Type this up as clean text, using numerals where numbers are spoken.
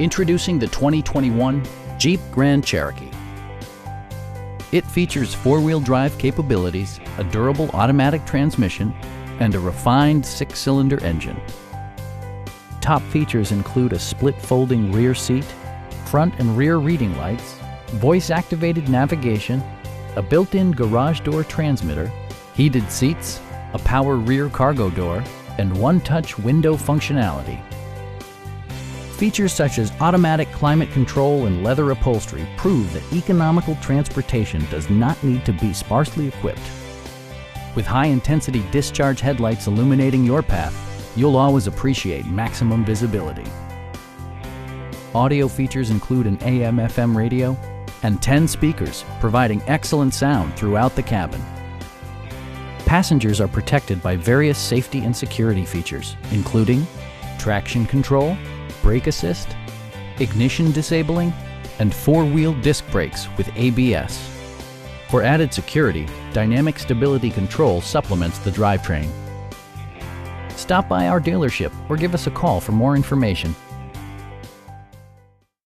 Introducing the 2021 Jeep Grand Cherokee. It features four-wheel drive capabilities, a durable automatic transmission, and a refined six-cylinder engine. Top features include a split folding rear seat, front and rear reading lights, voice-activated navigation, a built-in garage door transmitter, heated seats, a power rear cargo door, and one-touch window functionality. Features such as automatic climate control and leather upholstery prove that economical transportation does not need to be sparsely equipped. With high-intensity discharge headlights illuminating your path, you'll always appreciate maximum visibility. Audio features include an AM/FM radio and 10 speakers, providing excellent sound throughout the cabin. Passengers are protected by various safety and security features, including traction control, brake assist, ignition disabling, and four-wheel disc brakes with ABS. For added security, dynamic stability control supplements the drivetrain. Stop by our dealership or give us a call for more information.